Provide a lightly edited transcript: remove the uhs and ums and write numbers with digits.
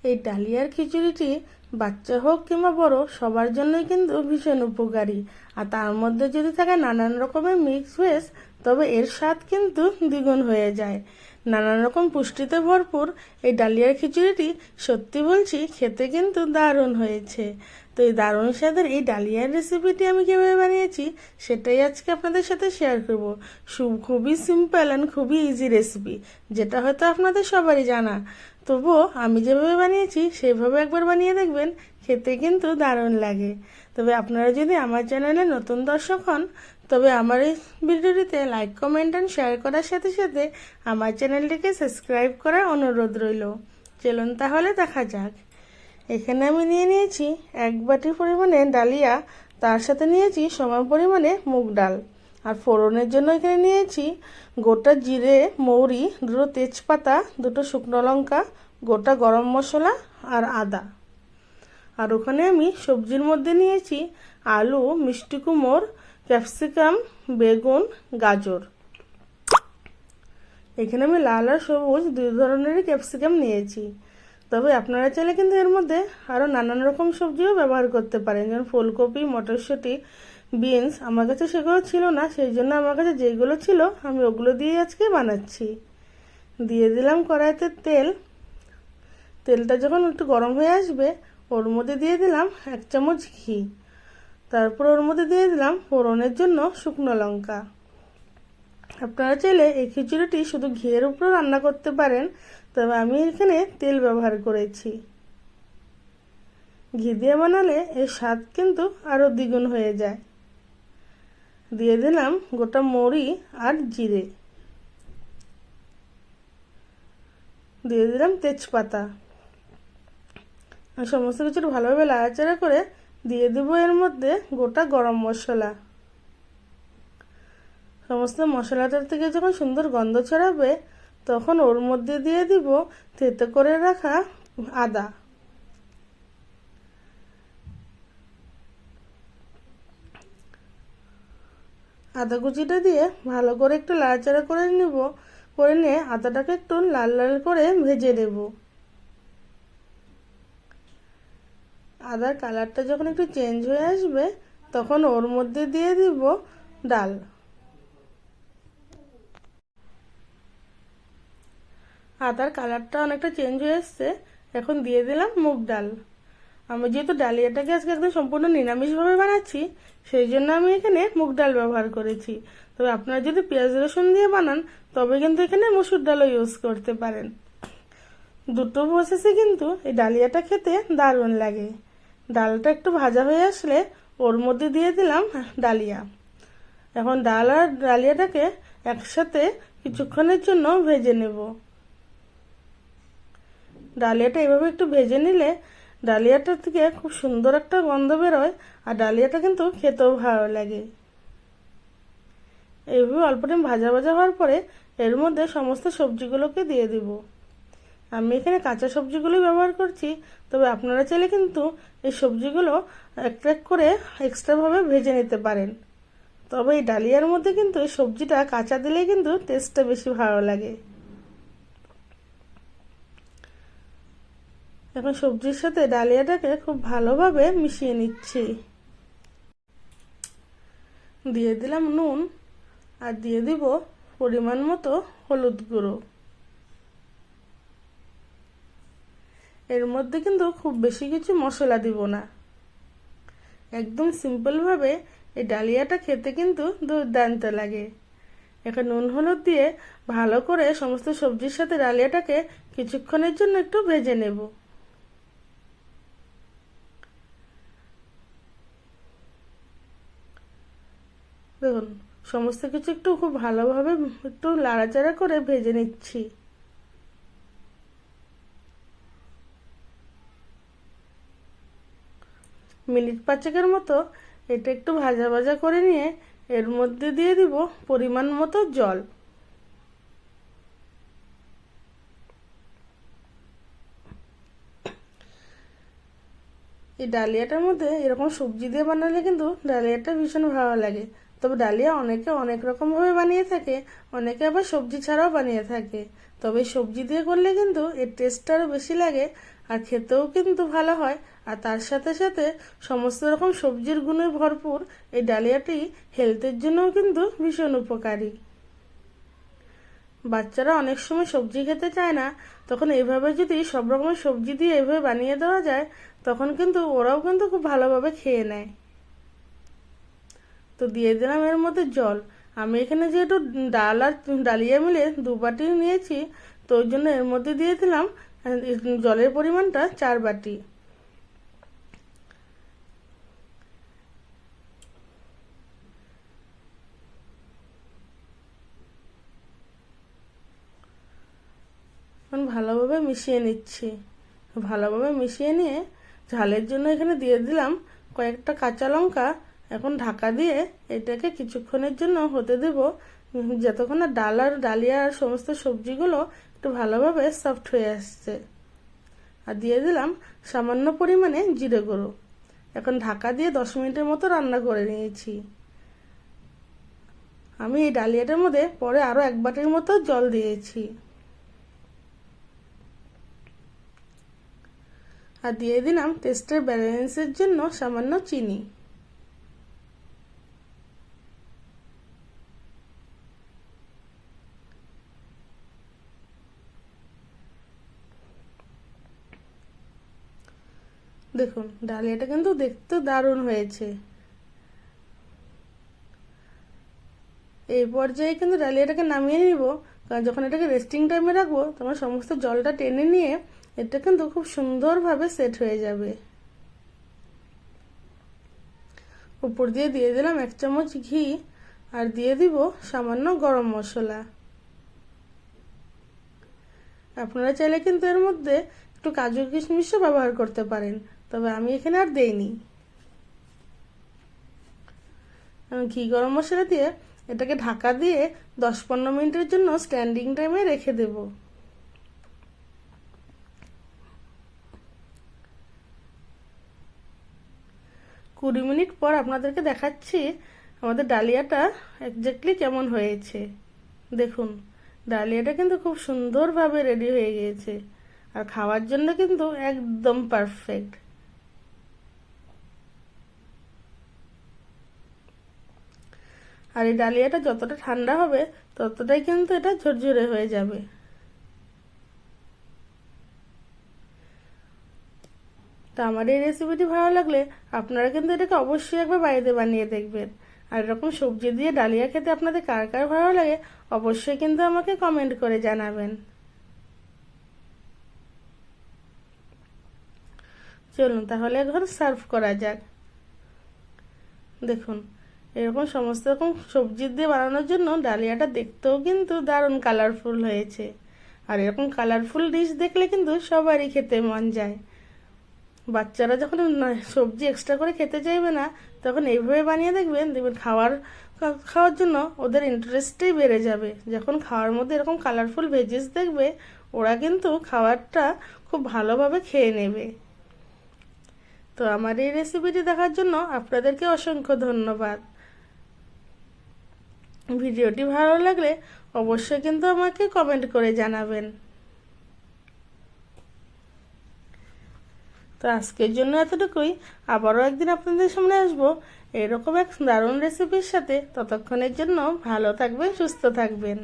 এই ডালিয়ার খিচুড়িটি বাচ্চা হোক কিংবা বড় সবার জন্যই কিন্তু ভীষণ উপকারী। আর তার মধ্যে যদি থাকে নানান রকমের মিক্স ভেজ, তবে এর স্বাদ কিন্তু দ্বিগুণ হয়ে যায়। নানান রকম পুষ্টিতে ভরপুর এই ডালিয়ার খিচুড়িটি সত্যি বলছি খেতে কিন্তু দারুণ হয়েছে। তো এই দারুণ স্বাদের এই ডালিয়ার রেসিপিটি আমি কীভাবে বানিয়েছি সেটাই আজকে আপনাদের সাথে শেয়ার করব। খুবই সিম্পল অ্যান্ড খুবই ইজি রেসিপি, যেটা হয়তো আপনাদের সবারই জানা। তবুও আমি যেভাবে বানিয়েছি সেভাবে একবার বানিয়ে দেখবেন, খেতে কিন্তু দারুণ লাগে। তবে আপনারা যদি আমার চ্যানেলে নতুন দর্শক হন, তবে আমার এই ভিডিওটিতে লাইক, কমেন্ট অ্যান্ড শেয়ার করার সাথে সাথে আমার চ্যানেলটিকে সাবস্ক্রাইব করার অনুরোধ রইল। চলুন তাহলে দেখা যাক। এখানে আমি নিয়ে নিয়েছি 1 বাটি পরিমাণে ডালিয়া, তার সাথে নিয়েছি সমান পরিমাণে মুগ ডাল। আর ফোড়নের জন্য এখানে নিয়েছি গোটা জিরে, মৌরি, 2 তেজপাতা, 2 শুকনো লঙ্কা, গোটা গরম মশলা আর আদা। আর ওখানে আমি সবজির মধ্যে নিয়েছি আলু, মিষ্টি কুমড়, ক্যাপসিকাম, বেগুন, গাজর। এখানে আমি লাল আর সবুজ 2 ধরনেরই ক্যাপসিকাম নিয়েছি। তবে আপনারা চাইলে কিন্তু এর মধ্যে আরও নানান রকম সবজিও ব্যবহার করতে পারেন, যেমন ফুলকপি, মটরশুঁটি, বিনস। আমার কাছে সেগুলো ছিল না, সেই জন্য আমার কাছে যেগুলো ছিল আমি ওগুলো দিয়ে আজকে বানাচ্ছি। দিয়ে দিলাম কড়াইতে তেল। তেলটা যখন একটু গরম হয়ে আসবে ওর মধ্যে দিয়ে দিলাম 1 চামচ ঘি। তারপর ওর মধ্যে দিয়ে দিলাম ফোড়নের জন্য শুকনো লঙ্কা। আপনারা চাইলে এই খিচুড়িটি শুধু ঘিয়ের উপর রান্না করতে পারেন, তবে আমি এখানে তেল ব্যবহার করেছি। ঘি দিয়ে বানালে এর স্বাদ কিন্তু আরও দ্বিগুণ হয়ে যায়। দিয়ে দিলাম গোটা মৌরি আর জিরে। দিয়ে দিলাম তেজপাতা। আর সমস্ত কিছু ভালোভাবে নাড়াচাড়া করে দিয়ে দেবো এর মধ্যে গোটা গরম মশলা। সমস্ত মশলাটার থেকে যখন সুন্দর গন্ধ ছড়াবে তখন ওর মধ্যে দিয়ে দিব থেতো করে রাখা আদা। আদা কুচিটা দিয়ে ভালো করে একটু নাড়াচাড়া করে নিয়ে আদাটাকে একটু লাল লাল করে ভেজে নেব। আদার কালারটা যখন একটু চেঞ্জ হয়ে আসবে তখন ওর মধ্যে দিয়ে দিব ডাল। আদার কালারটা অনেকটা চেঞ্জ হয়ে এসছে, এখন দিয়ে দিলাম মুগ ডাল। আমি যেহেতু ডালিয়াটাকে আজকে একদম সম্পূর্ণ নিরামিষভাবে বানাচ্ছি, সেই জন্য আমি এখানে মুগ ডাল ব্যবহার করেছি। তবে আপনারা যদি পেঁয়াজ রসুন দিয়ে বানান তবে কিন্তু এখানে মসুর ডালও ইউজ করতে পারেন। দুটো প্রসেসে কিন্তু এই ডালিয়াটা খেতে দারুণ লাগে। ডালটা একটু ভাজা হয়ে আসলে ওর মধ্যে দিয়ে দিলাম ডালিয়া। এখন ডাল আর ডালিয়াটাকে একসাথে কিছুক্ষণের জন্য ভেজে নেব। ডালিয়াটা এভাবে একটু ভেজে নিলে ডালিয়াটার থেকে খুব সুন্দর একটা গন্ধ বেরোয়, আর ডালিয়াটা কিন্তু খেতেও ভালো লাগে। এইভাবে অল্প টাইম ভাজা ভাজা হওয়ার পরে এর মধ্যে সমস্ত সবজিগুলোকে দিয়ে দিব। আমি এখানে কাঁচা সবজিগুলোই ব্যবহার করছি, তবে আপনারা চাইলে কিন্তু এই সবজিগুলো এক এক করে এক্সট্রাভাবে ভেজে নিতে পারেন। তবে এই ডালিয়ার মধ্যে কিন্তু এই সবজিটা কাঁচা দিলেই কিন্তু টেস্টটা বেশি ভালো লাগে। এখন সবজির সাথে ডালিয়াটাকে খুব ভালোভাবে মিশিয়ে নিচ্ছি। দিয়ে দিলাম নুন আর দিয়ে দিব পরিমাণ মতো হলুদ গুঁড়ো। এর মধ্যে কিন্তু খুব বেশি কিছু মশলা দিব না, একদম সিম্পলভাবে এই ডালিয়াটা খেতে কিন্তু দুর্দান্ত লাগে। এখন নুন হলুদ দিয়ে ভালো করে সমস্ত সবজির সাথে ডালিয়াটাকে কিছুক্ষণের জন্য একটু ভেজে নেব। দেখুন সমস্ত কিছু একটু খুব ভালোভাবে একটু নাড়াচাড়া করে ভেজে নিচ্ছি। মিনিট 5 মতো এটা একটু ভাজা ভাজা করে নিয়ে এর মধ্যে দিয়ে দিব পরিমাণ মতো জল। এই ডালিয়াটার মধ্যে এরকম সবজি দিয়ে বানালে কিন্তু ডালিয়াটা ভীষণ ভালো লাগে। তবে ডালিয়া অনেকে অনেক রকমভাবে বানিয়ে থাকে, অনেকে আবার সবজি ছাড়াও বানিয়ে থাকে। তবে সবজি দিয়ে করলে কিন্তু এর টেস্টটা আরও বেশি লাগে, আর খেতেও কিন্তু ভালো হয়। আর তার সাথে সাথে সমস্ত রকম সবজির গুণে ভরপুর এই ডালিয়াটি হেলথের জন্যও কিন্তু ভীষণ উপকারী। বাচ্চারা অনেক সময় সবজি খেতে চায় না, তখন এইভাবে যদি সব রকমের সবজি দিয়ে এইভাবে বানিয়ে দেওয়া যায়, তখন কিন্তু ওরাও কিন্তু খুব ভালোভাবে খেয়ে নেয়। তো দিয়ে দিলাম এর মধ্যে জল। আমি এখানে যেহেতু ডাল আর ডালিয়া মিলে 2 বাটি নিয়েছি, তো ওই জন্য এর মধ্যে দিয়ে দিলাম জলের পরিমাণটা 4 বাটি। এখন ভালোভাবে মিশিয়ে নিচ্ছি। ভালোভাবে মিশিয়ে নিয়ে ঝালের জন্য এখানে দিয়ে দিলাম কয়েকটা কাঁচা লঙ্কা। এখন ঢাকা দিয়ে এটাকে কিছুক্ষণের জন্য হতে দেব, যতক্ষণ না ডাল আর ডালিয়া আর সমস্ত সবজিগুলো একটু ভালোভাবে সফট হয়ে আসছে। আর দিয়ে দিলাম সামান্য পরিমাণে জিরে গুঁড়ো। এখন ঢাকা দিয়ে 10 মিনিটের মতো রান্না করে নিয়েছি। আমি এই ডালিয়াটার মধ্যে পরে আরও 1 বাটির মতো জল দিয়েছি। আর দিয়ে দিলাম টেস্টের ব্যালেন্সের জন্য সামান্য চিনি। দেখুন ডালিয়াটা কিন্তু দেখতে দারুণ হয়েছে। এই পর্যায়ে কিন্তু ডালিয়াটাকে নামিয়ে নিব, কারণ যখন এটাকে রেস্টিং টাইমে রাখবো তখন সমস্ত জলটা টেনে নিয়ে এটা কিন্তু খুব সুন্দরভাবে সেট হয়ে যাবে। উপর দিয়ে দিয়ে দিলাম 1 চামচ ঘি, আর দিয়ে দিব সামান্য গরম মশলা। আপনারা চাইলে কিন্তু এর মধ্যে একটু কাজু কিশমিশও ব্যবহার করতে পারেন, তবে আমি এখানে আর দেইনি। ঘি গরম মশলা দিয়ে এটাকে ঢাকা দিয়ে 10-15 মিনিটের জন্য স্ট্যান্ডিং টাইমে রেখে দেব। কুড়ি মিনিট পর আপনাদেরকে দেখাচ্ছি আমাদের ডালিয়াটা এক্স্যাক্টলি কেমন হয়েছে। দেখুন ডালিয়াটা কিন্তু খুব সুন্দরভাবে রেডি হয়ে গিয়েছে, আর খাওয়ার জন্য কিন্তু একদম পারফেক্ট। আর এই ডালিয়াটা যতটা ঠান্ডা হবে ততটাই কিন্তু এটা ঝরঝরে হয়ে যাবে। তো আমার এই রেসিপিটি ভালো লাগলে আপনারা কিন্তু এটাকে অবশ্যই একবার বাড়িতে বানিয়ে দেখবেন। আর এরকম সবজি দিয়ে ডালিয়া খেতে আপনাদের কার কার ভালো লাগে অবশ্যই কিন্তু আমাকে কমেন্ট করে জানাবেন। চলুন তাহলে এখন সার্ভ করা যাক। দেখুন এরকম সমস্ত রকম সবজি দিয়ে বানানোর জন্য ডালিয়াটা দেখতেও কিন্তু দারুণ কালারফুল হয়েছে। আর এরকম কালারফুল ডিশ দেখলে কিন্তু সবারই খেতে মন যায়। বাচ্চারা যখন সবজি এক্সট্রা করে খেতে চাইবে না, তখন এইভাবে বানিয়ে দেখবেন খাওয়ার জন্য ওদের ইন্টারেস্টই বেড়ে যাবে। যখন খাওয়ার মধ্যে এরকম কালারফুল ভেজিস দেখবে, ওরা কিন্তু খাবারটা খুব ভালোভাবে খেয়ে নেবে। তো আমার এই রেসিপিটি দেখার জন্য আপনাদেরকে অসংখ্য ধন্যবাদ। ভিডিওটি ভালো লাগলে অবশ্যই কিন্তু আমাকে কমেন্ট করে জানাবেন। তো আজকের জন্য এতটুকুই। আবারও একদিন আপনাদের সামনে আসবো এরকম এক দারুণ রেসিপির সাথে। ততক্ষণের জন্য ভালো থাকবেন, সুস্থ থাকবেন।